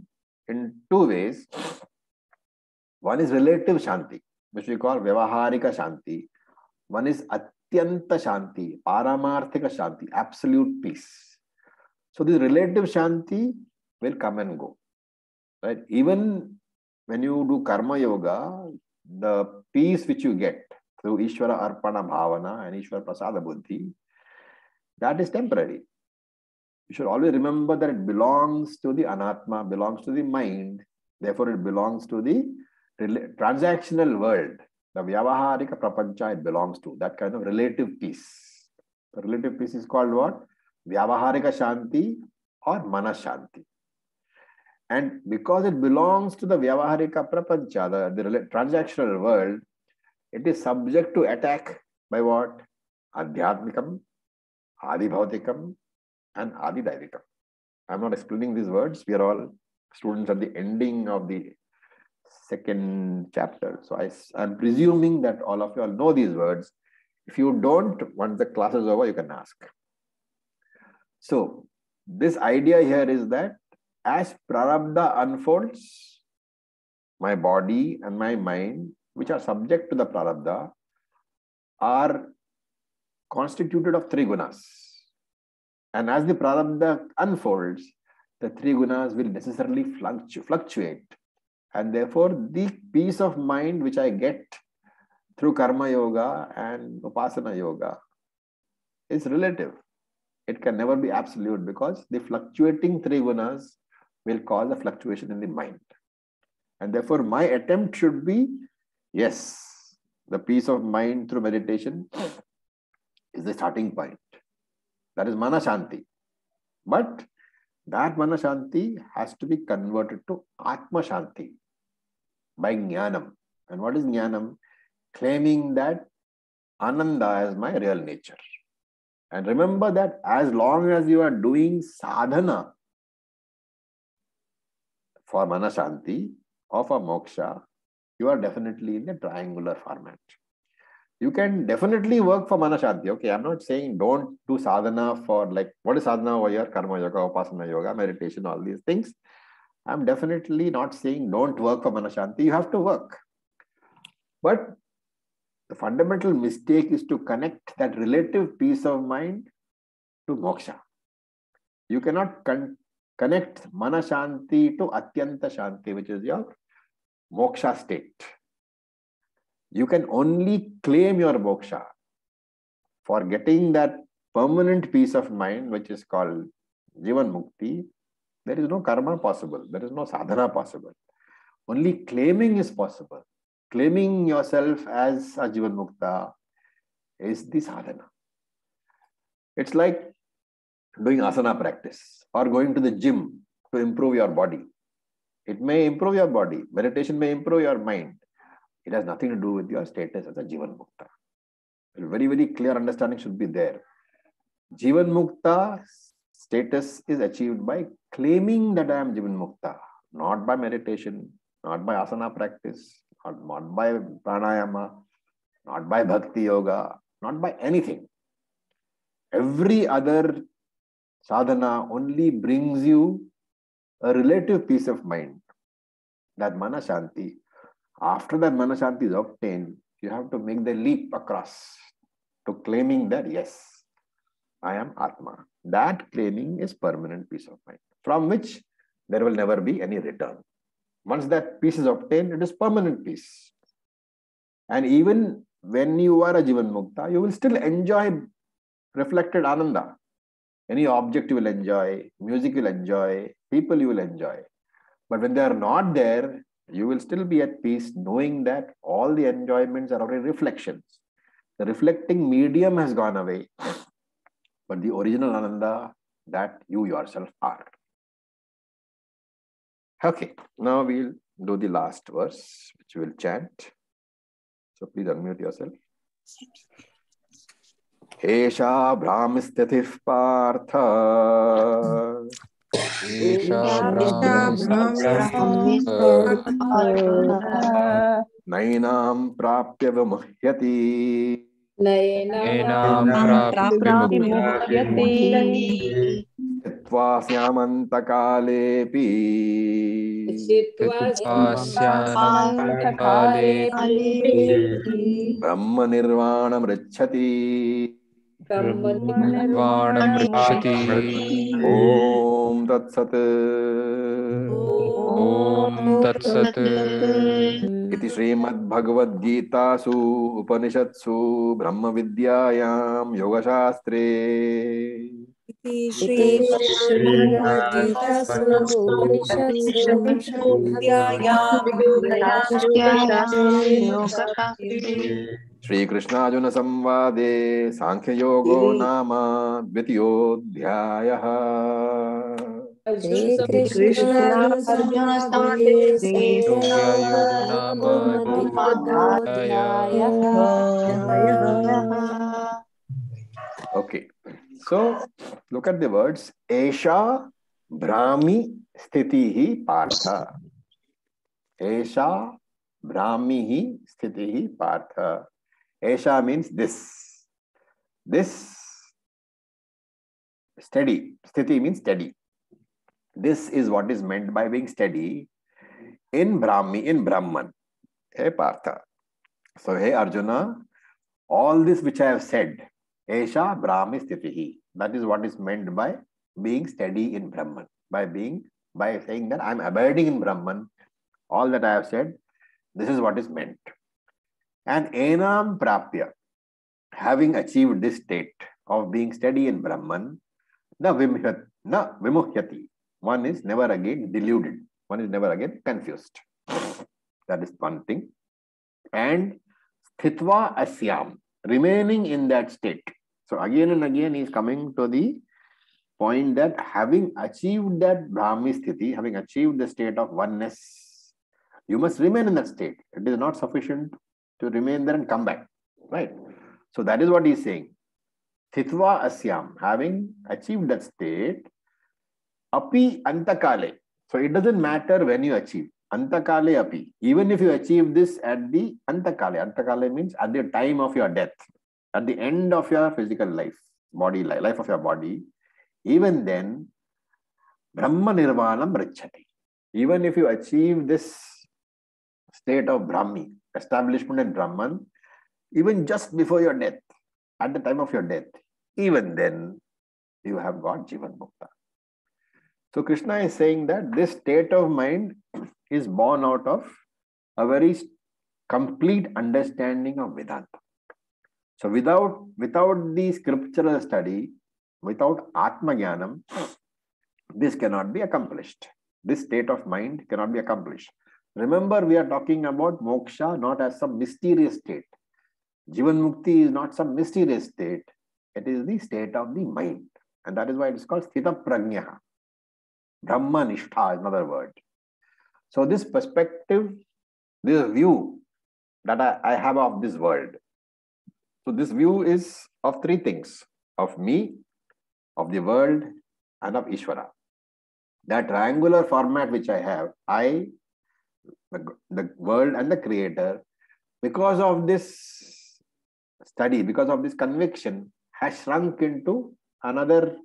in two ways. One is relative Shanti, which we call Vyavaharika Shanti. One is Atyanta Shanti, Paramarthika Shanti, absolute peace. So this relative Shanti will come and go. Right? Even when you do Karma Yoga, the peace which you get through Ishvara Arpana Bhavana and Ishvara Prasada Buddhi, that is temporary. You should always remember that it belongs to the Anatma, belongs to the mind. Therefore, it belongs to the transactional world. The Vyavaharika Prapancha, it belongs to that kind of relative peace. The relative peace is called what? Vyavaharika Shanti or Manas Shanti. And because it belongs to the Vyavaharika Prapancha, the transactional world, it is subject to attack by what? Adhyatmikam, Adibhautikam, and Adidaivikam. I'm not explaining these words. We are all students at the ending of the second chapter. So I'm presuming that all of you all know these words. If you don't, once the class is over, you can ask. So this idea here is that as Prarabdha unfolds, my body and my mind, which are subject to the Prarabdha, are constituted of three gunas. And as the Prarabdha unfolds, the three gunas will necessarily fluctuate. And therefore, the peace of mind which I get through Karma Yoga and Upasana Yoga is relative. It can never be absolute because the fluctuating three gunas will cause a fluctuation in the mind. And therefore, my attempt should be, yes, The peace of mind through meditation is the starting point. That is Mana Shanti. But that Mana Shanti has to be converted to Atma Shanti by Jnanam. And what is Jnanam? Claiming that Ananda as my real nature. And remember that as long as you are doing sadhana for Mana Shanti or for moksha, you are definitely in the triangular format. You can definitely work for Mana Shanti. Okay, I'm not saying don't do sadhana for, like, what is sadhana over here? Karma yoga, upasana yoga, meditation, all these things. I'm definitely not saying don't work for Mana Shanti. You have to work. But the fundamental mistake is to connect that relative peace of mind to moksha. You cannot connect Mana Shanti to Atyanta Shanti, which is your moksha state. You can only claim your moksha for getting that permanent peace of mind, which is called Jivan Mukti. There is no karma possible. There is no sadhana possible. Only claiming is possible. Claiming yourself as a Jivan Mukta is the sadhana. It's like doing asana practice or going to the gym to improve your body. It may improve your body. Meditation may improve your mind. It has nothing to do with your status as a Jivan Mukta. A very, very clear understanding should be there. Jivan Mukta status is achieved by claiming that I am Jivan Mukta, not by meditation, not by asana practice, not by pranayama, not by bhakti yoga, not by anything. Every other sadhana only brings you a relative peace of mind, that Mana Shanti. After that Mana Shanti is obtained, you have to make the leap across to claiming that, yes, I am Atma. That claiming is permanent peace of mind, from which there will never be any return. Once that peace is obtained, it is permanent peace. And even when you are a Jivan Mukta, you will still enjoy reflected Ananda. Any object you will enjoy, music you will enjoy, people you will enjoy. But when they are not there, you will still be at peace, knowing that all the enjoyments are already reflections. The reflecting medium has gone away, but the original Ananda, that you yourself are. Okay, now we'll do the last verse, which we'll chant. So please unmute yourself. Esha Brahmistithif Partha Nainam Prapya Vimuhyati Chitva Syamantakaalepi Brahma Nirvanam Richati Om Tat Sat. Iti Srimad Bhagavad Gita Su Upanishadsu Brahma Vidyayam Yoga Shastre Shri Krishna Arjuna Samvade Sankhya Yogo Nama Dvitiyodhyayah. Okay, so look at the words. Esha Brahmi Sthitihi Partha. Esha Brahmihi Sthitihi Partha. Esha means this. This steady. Sthiti means steady. This is what is meant by being steady in Brahmi, in Brahman. Hey Partha. So, hey Arjuna, all this which I have said, Esha Brahmi Sthitihi, that is what is meant by being steady in Brahman. By saying that I am abiding in Brahman, all that I have said, this is what is meant. And Enam Prapya, having achieved this state of being steady in Brahman, na vimuhyati. One is never again deluded. One is never again confused. That is one thing. And Sthitva asyam, remaining in that state. So again and again he is coming to the point that having achieved that Brahmi sthiti, having achieved the state of oneness, you must remain in that state. It is not sufficient to remain there and come back. Right? So that is what he is saying. Sthitva asyam, having achieved that state, api antakale. So it doesn't matter when you achieve. Antakale api. Even if you achieve this at the antakale. Antakale means at the time of your death. At the end of your physical life, body life of your body. Even then, Brahma Nirvanam Rachati. Even if you achieve this state of Brahmi, establishment in Brahman, even just before your death, at the time of your death, even then, you have got Jivan Mukta. So Krishna is saying that this state of mind is born out of a very complete understanding of Vedanta. So without the scriptural study, without Atma Jnanam, this cannot be accomplished. This state of mind cannot be accomplished. Remember, we are talking about moksha not as some mysterious state. Jivan Mukti is not some mysterious state. It is the state of the mind. And that is why it is called Sthita Prajnaha. Brahma Nishtha is another word. So this perspective, this view that I have of this world. So this view is of three things. Of me, of the world, and of Ishvara. That triangular format which I have, I, the world and the creator, because of this study, because of this conviction, has shrunk into another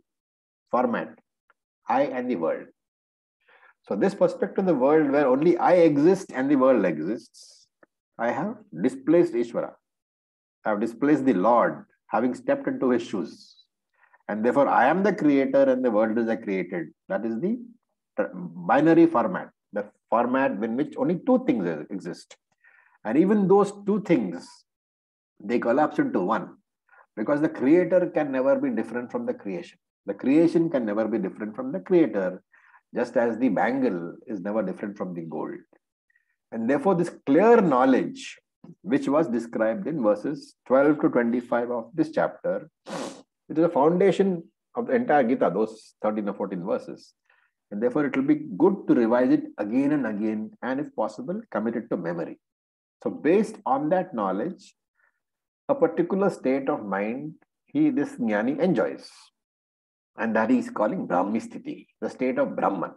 format, I and the world. So this perspective of the world where only I exist and the world exists, I have displaced Ishvara. I have displaced the Lord, having stepped into his shoes. And therefore, I am the creator and the world is the created. That is the binary format, the format in which only two things exist. And even those two things, they collapse into one. Because the creator can never be different from the creation. The creation can never be different from the creator, just as the bangle is never different from the gold. And therefore, this clear knowledge, which was described in verses 12 to 25 of this chapter, it is the foundation of the entire Gita, those 13 or 14 verses. And therefore, it will be good to revise it again and again, and if possible, commit it to memory. So based on that knowledge, a particular state of mind, this Jnani enjoys. And that he is calling Brahmi Sthiti, the state of Brahman.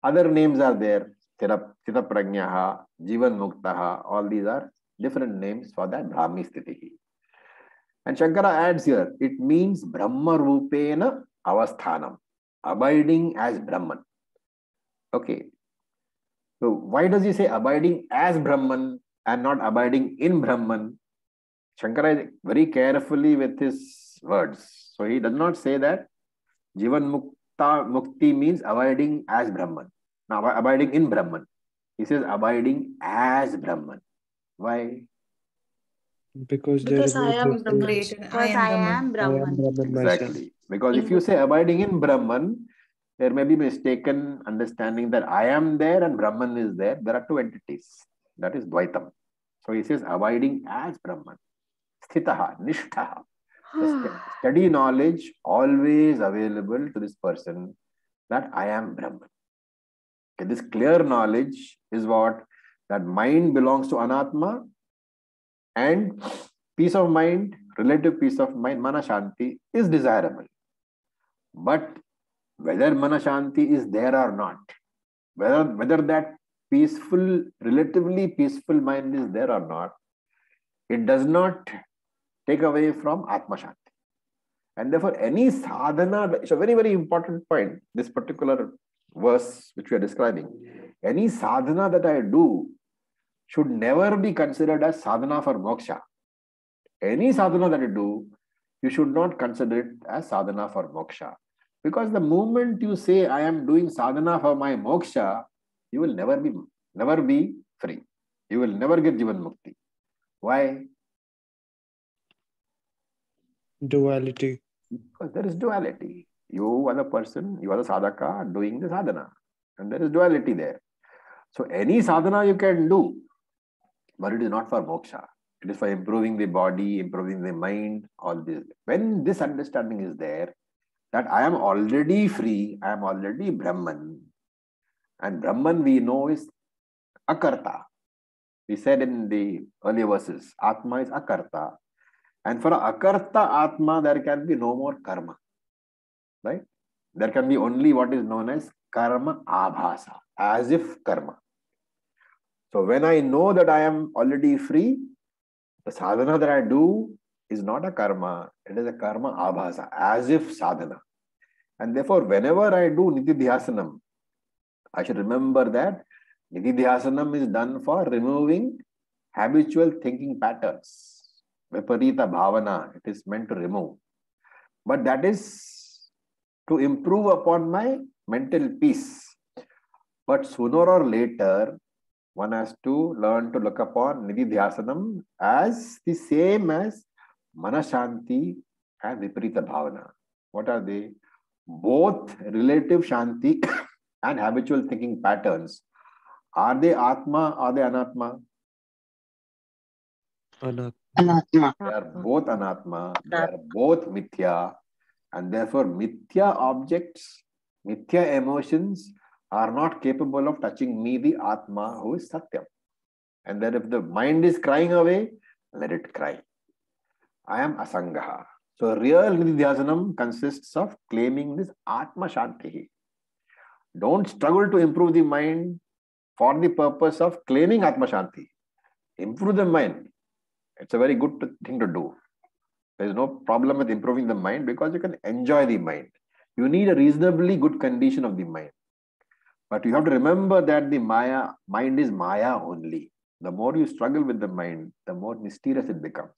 Other names are there, Sthita Prajnaha, Jivan Muktaha, all these are different names for that Brahmi Sthiti. And Shankara adds here, it means Brahma Rupena Avasthanam, abiding as Brahman. Okay. So why does he say abiding as Brahman and not abiding in Brahman? Shankara is very carefully with his words. So he does not say that Jivan Mukti means abiding as Brahman. Now abiding in Brahman. He says abiding as Brahman. Why? Because I am Brahman. Because I am Brahman. Exactly. Because if you say abiding in Brahman, there may be mistaken understanding that I am there and Brahman is there. There are two entities. That is Dvaitam. So he says abiding as Brahman. Sthitaha, Nishthaha. Steady knowledge always available to this person that I am Brahman. Okay, this clear knowledge is what? That mind belongs to Anatma and peace of mind, relative peace of mind, Manashanti is desirable. But whether Manashanti is there or not, whether that peaceful, relatively peaceful mind is there or not, it does not take away from Atma Shanti. And therefore, any sadhana, it's a very, very important point, this particular verse which we are describing. Any sadhana that I do should never be considered as sadhana for moksha. Any sadhana that you do, you should not consider it as sadhana for moksha. Because the moment you say, I am doing sadhana for my moksha, you will never be free. You will never get Jivan Mukti. Why? Duality. Because there is duality. You are the person, you are the sadhaka doing the sadhana. And there is duality there. So any sadhana you can do, but it is not for moksha. It is for improving the body, improving the mind, all this. When this understanding is there, that I am already free, I am already Brahman. And Brahman we know is Akarta. We said in the earlier verses, Atma is Akarta. And for Akarta Atma, there can be no more karma. Right? There can be only what is known as karma abhasa, as if karma. So when I know that I am already free, the sadhana that I do is not a karma, it is a karma abhasa, as if sadhana. And therefore, whenever I do nididhyasanam, I should remember that nididhyasanam is done for removing habitual thinking patterns. Viparita bhavana, it is meant to remove. But that is to improve upon my mental peace. But sooner or later, one has to learn to look upon nididhyasanam as the same as manashanti and viparita bhavana. What are they? Both relative shanti and habitual thinking patterns. Are they atma? Are they anatma? Anatma. They are both anatma. They are both mithya. And therefore, mithya objects, mithya emotions are not capable of touching me, the Atma, who is Satyam. And that if the mind is crying away, let it cry. I am Asangaha. So real nididhyasanam consists of claiming this Atma Shanti. Don't struggle to improve the mind for the purpose of claiming Atma Shanti. Improve the mind. It's a very good thing to do. There is no problem with improving the mind because you can enjoy the mind. You need a reasonably good condition of the mind. But you have to remember that the mind is Maya only. The more you struggle with the mind, the more mysterious it becomes.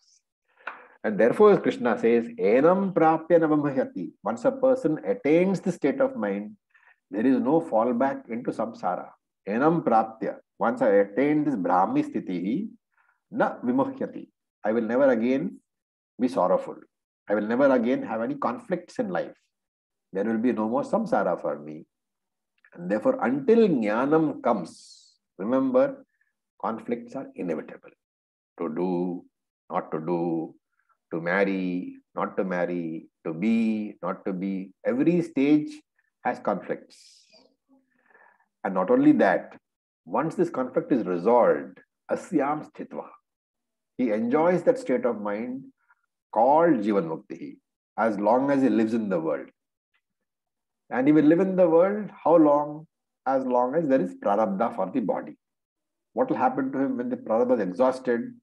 And therefore, as Krishna says, Enam prapya navamhyati. Once a person attains the state of mind, there is no fallback into samsara. Enam prapya. Once I attain this Brahmi sthiti, na vimuhyati. I will never again be sorrowful. I will never again have any conflicts in life. There will be no more samsara for me. And therefore, until jnanam comes, remember, conflicts are inevitable. To do, not to do, to marry, not to marry, to be, not to be. Every stage has conflicts. And not only that, once this conflict is resolved, asyam sthitva, he enjoys that state of mind called Jivan Mukti, as long as he lives in the world. And he will live in the world, how long? As long as there is prarabdha for the body. What will happen to him when the prarabdha is exhausted?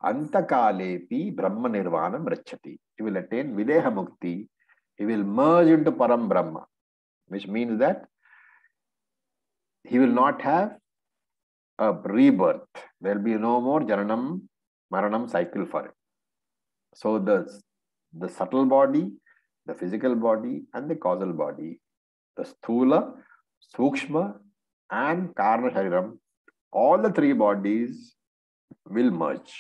Antakalepi Brahma Nirvanam Rachati. He will attain Videha Mukti. He will merge into Param Brahma, which means that he will not have a rebirth. There will be no more Jananam, Maranam cycle for him. So the subtle body, the physical body, and the causal body, the Sthula, Sukshma, and Karna Shariram, all the three bodies will merge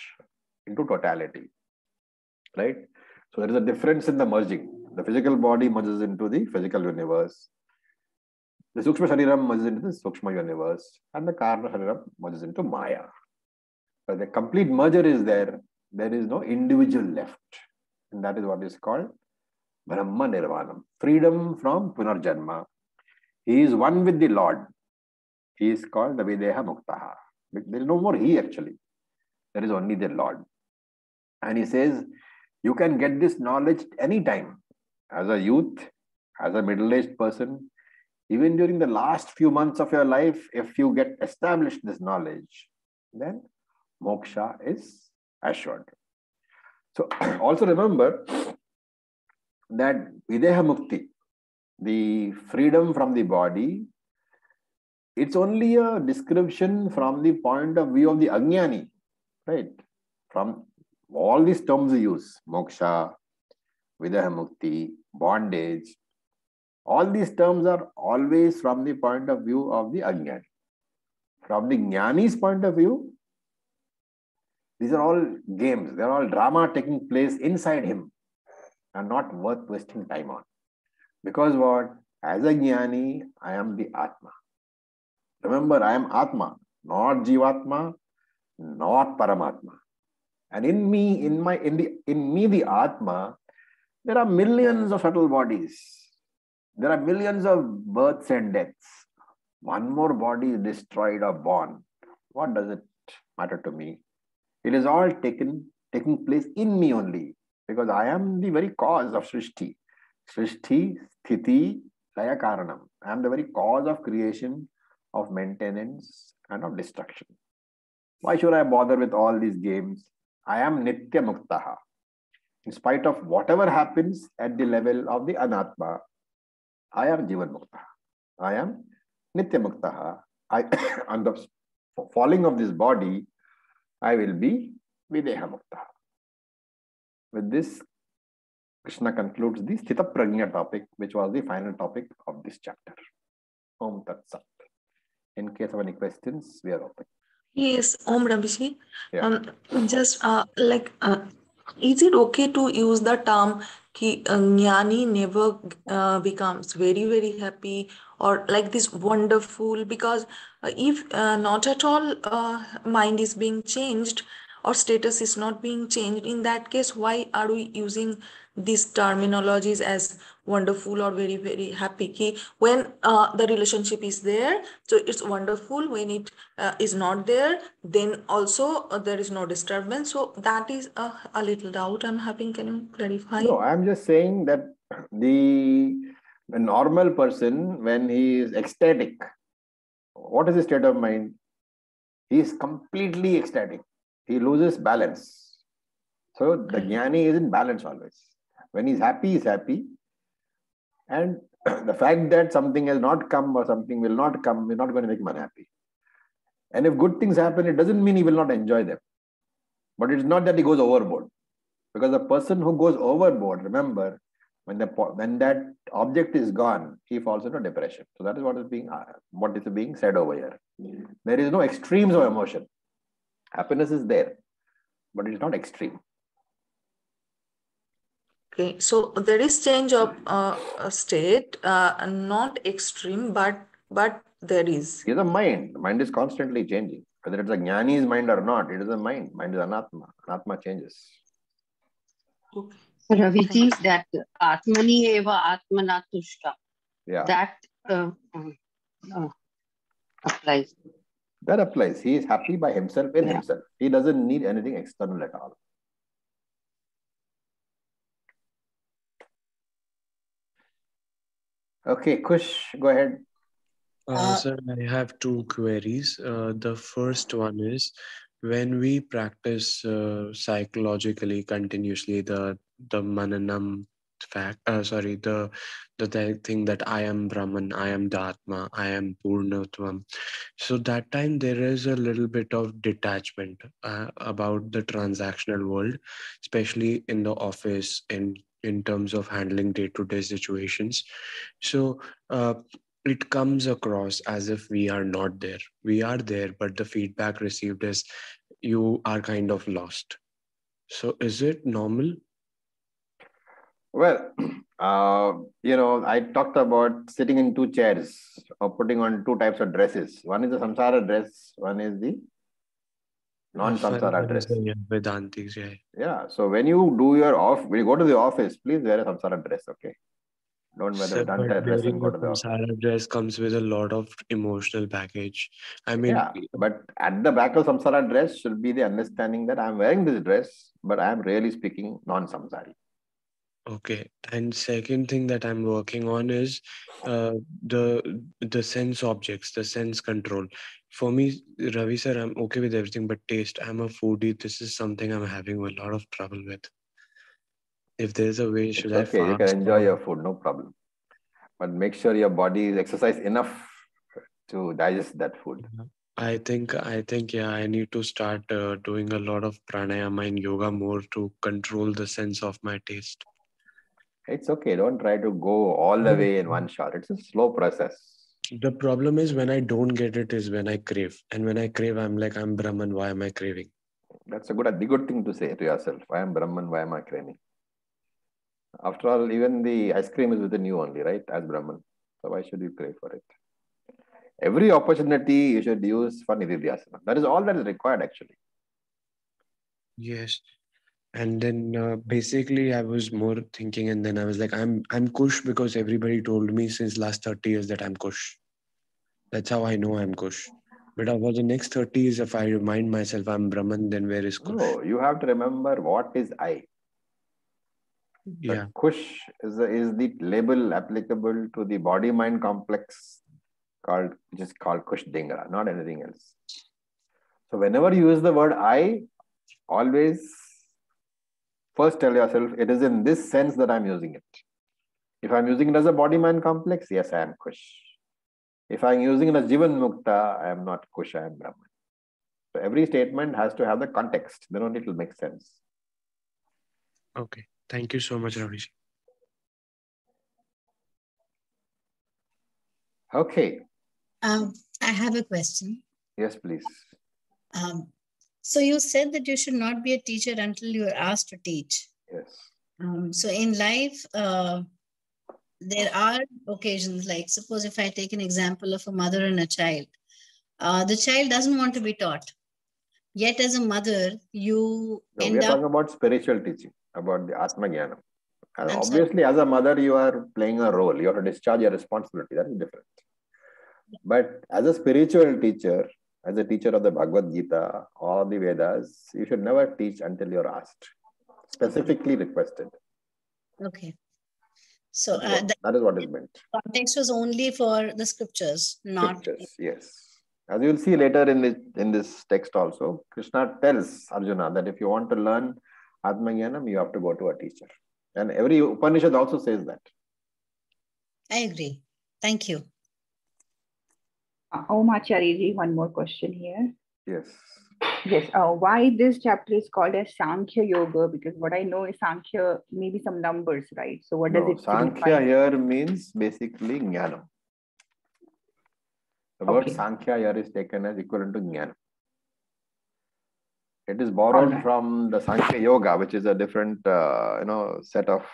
into totality. Right? So there is a difference in the merging. The physical body merges into the physical universe. The Sukshma Shariram merges into the Sukshma universe. And the Karna Shariram merges into Maya. But the complete merger is there. There is no individual left. And that is what is called Brahma Nirvanam. Freedom from Punarjanma. He is one with the Lord. He is called the Videha Muktaha. There is no more he actually. There is only the Lord. And he says, you can get this knowledge anytime. As a youth, as a middle-aged person, even during the last few months of your life, if you get established this knowledge, then moksha is assured. So also remember that Videha Mukti, the freedom from the body, it's only a description from the point of view of the Ajnani, right? From all these terms we use, moksha, Videha Mukti, bondage, all these terms are always from the point of view of the Ajnani. From the Jnani's point of view, these are all games, they are all drama taking place inside him and not worth wasting time on. Because what? As a Jnani, I am the Atma. Remember, I am Atma, not Jivatma, not Paramatma. And in me, in me, the Atma, there are millions of subtle bodies. There are millions of births and deaths. One more body is destroyed or born. What does it matter to me? It is all taking place in me only, because I am the very cause of Srishti. Srishti, Sthiti, Laya Karanam. I am the very cause of creation, of maintenance, and of destruction. Why should I bother with all these games? I am Nitya Muktaha. In spite of whatever happens at the level of the Anatma, I am Jivan Muktaha. I am Nitya Muktaha. On the falling of this body, I will be Videha Muktaha. With this, Krishna concludes the Sthita Prajna topic, which was the final topic of this chapter. Om Tat Sat. In case of any questions, we are open. Yes, Om Ravishi. Yeah. Is it okay to use the term ki jnani never becomes very, very happy or like this wonderful? Because if not at all mind is being changed or status is not being changed, in that case, why are we using these terminologies as wonderful or very, very happy? Ki when the relationship is there, so it's wonderful. When it is not there, then also there is no disturbance. So that is a little doubt I'm having. Can you clarify? No, I'm just saying that the normal person, when he is ecstatic, what is his state of mind? He is completely ecstatic. He loses balance. So the jnani is in balance always. When he's happy, he's happy. And the fact that something has not come or something will not come is not going to make him unhappy. And if good things happen, it doesn't mean he will not enjoy them. But it's not that he goes overboard. Because the person who goes overboard, remember, when that object is gone, he falls into depression. So that is what is being said over here. There is no extremes of emotion. Happiness is there, but it is not extreme. Okay, so there is change of state, not extreme, but there is. It is a mind. The mind is constantly changing. Whether it's a jnani's mind or not, it is a mind. Mind is anatma. Anatma changes. Okay. Raviji, that Atmani eva Atmana tushta. Yeah. That applies. That applies. He is happy by himself in himself. He doesn't need anything external at all. Okay, Kush, go ahead. Sir, I have two queries. The first one is, when we practice psychologically continuously the mananam the thing that I am Brahman, I am the Atma, I am Purnatvam. So that time there is a little bit of detachment about the transactional world, especially in the office, in terms of handling day-to-day situations. So it comes across as if we are not there. We are there, but the feedback received is you are kind of lost. So is it normal? Well, I talked about sitting in two chairs or putting on two types of dresses. One is the samsara dress, one is the non-samsara dress. Vedantis, yeah. Yeah. So when you go to the office, please wear a samsara dress, okay? Don't wear the Vedanta dress and go to the office. Samsara dress comes with a lot of emotional baggage. I mean, yeah, but at the back of samsara dress should be the understanding that I'm wearing this dress, but I'm really speaking non-samsari. Okay, and second thing that I'm working on is the sense objects, the sense control. For me, Ravi sir, I'm okay with everything, but taste. I'm a foodie. This is something I'm having a lot of trouble with. If there's a way, should I fast? Okay, you can enjoy your food, no problem. But make sure your body is exercised enough to digest that food. I think, yeah, I need to start doing a lot of pranayama and yoga more to control the sense of my taste. It's okay. Don't try to go all the way in one shot. It's a slow process. The problem is when I don't get it is when I crave. And when I crave, I'm like, I'm Brahman. Why am I craving? That's a good thing to say to yourself. I am Brahman. Why am I craving? After all, even the ice cream is within you only, right? As Brahman. So why should you crave for it? Every opportunity you should use for Nididhyasana. That is all that is required actually. Yes. And then basically I was more thinking, and then I was like, I'm Kush because everybody told me since last 30 years that I'm Kush. That's how I know I'm Kush. But over the next 30 years, if I remind myself I'm Brahman, then where is Kush? No, you have to remember what is I. Yeah. The Kush is the label applicable to the body-mind complex which is called Kush Dhingra, not anything else. So whenever you use the word I, always first tell yourself, it is in this sense that I'm using it. If I'm using it as a body-mind complex, yes, I am Kush. If I'm using it as Jivan Mukta, I am not Kush, I am Brahman. So every statement has to have the context, then only it will make sense. Okay. Thank you so much, Ravi. Okay. I have a question. Yes, please. So you said that you should not be a teacher until you are asked to teach. Yes. So in life, there are occasions, like suppose if I take an example of a mother and a child, the child doesn't want to be taught. Yet as a mother, you we are talking about spiritual teaching, about the Atma Jnana. Obviously, as a mother, you are playing a role. You have to discharge your responsibility. That is different. But as a spiritual teacher, as a teacher of the Bhagavad Gita or the Vedas, you should never teach until you're asked, specifically requested. Okay. So that is what is meant. Context was only for the scriptures, not... Scriptures, yes. As you will see later in this text also, Krishna tells Arjuna that if you want to learn Atma Jnanam, you have to go to a teacher. And every Upanishad also says that. I agree. Thank you. Om Acharya, one more question here. Yes. Yes. Why this chapter is called as Sankhya Yoga? Because what I know is Sankhya, maybe some numbers, right? So what does it Sankhya here means basically Jnanam. The word Sankhya here is taken as equivalent to Jnanam. It is borrowed from the Sankhya Yoga, which is a different set of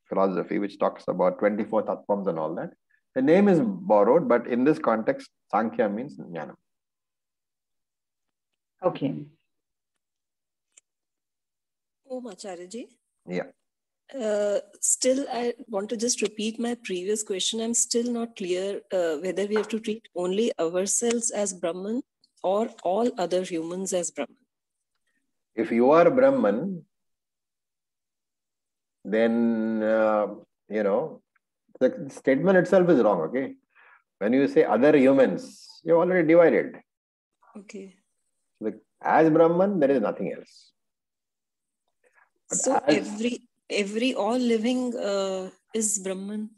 philosophy which talks about 24 tattvams and all that. The name is borrowed, but in this context, Sankhya means Jnanam. Okay. Om Acharya ji. Yeah. Still, I want to just repeat my previous question. I'm still not clear whether we have to treat only ourselves as Brahman or all other humans as Brahman. If you are Brahman, then, the statement itself is wrong, okay? When you say other humans, you're already divided. Okay. As Brahman, there is nothing else. But so all living is Brahman?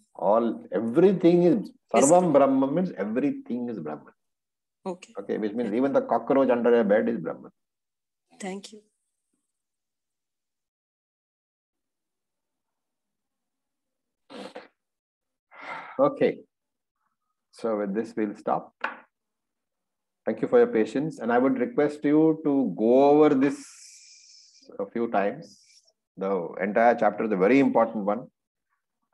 Everything is, Sarvam Brahman means everything is Brahman. Okay. Okay, which means even the cockroach under a bed is Brahman. Thank you. Okay. So with this, we'll stop. Thank you for your patience. And I would request you to go over this a few times. The entire chapter is a very important one.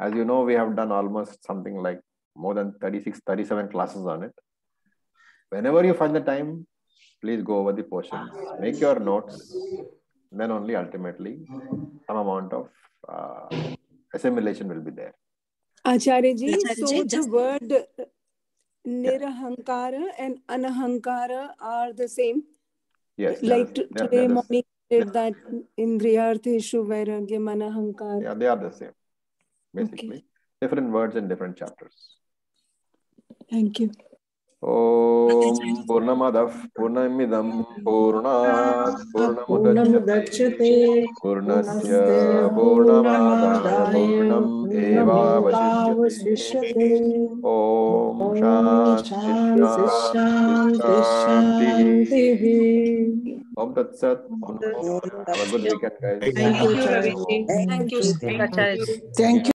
As you know, we have done almost something like more than 36, 37 classes on it. Whenever you find the time, please go over the portions, make your notes, then only ultimately some amount of assimilation will be there. Acharya ji, so the word Nirahankara and Anahankara are the same? Yes. Like today morning said that Indriyartheshu Vairagya Manahankara. Yeah, they are the same. Basically. Okay. Different words in different chapters. Thank you. Om Purnamadav Purnamidam Purnat Purnamudachyate Purnasya Purnamadaya Purnam Evavasishyate. Om Shanti. Om Tat Sat. Have a good weekend, guys. Thank you, Ravi. Thank you. Thank you.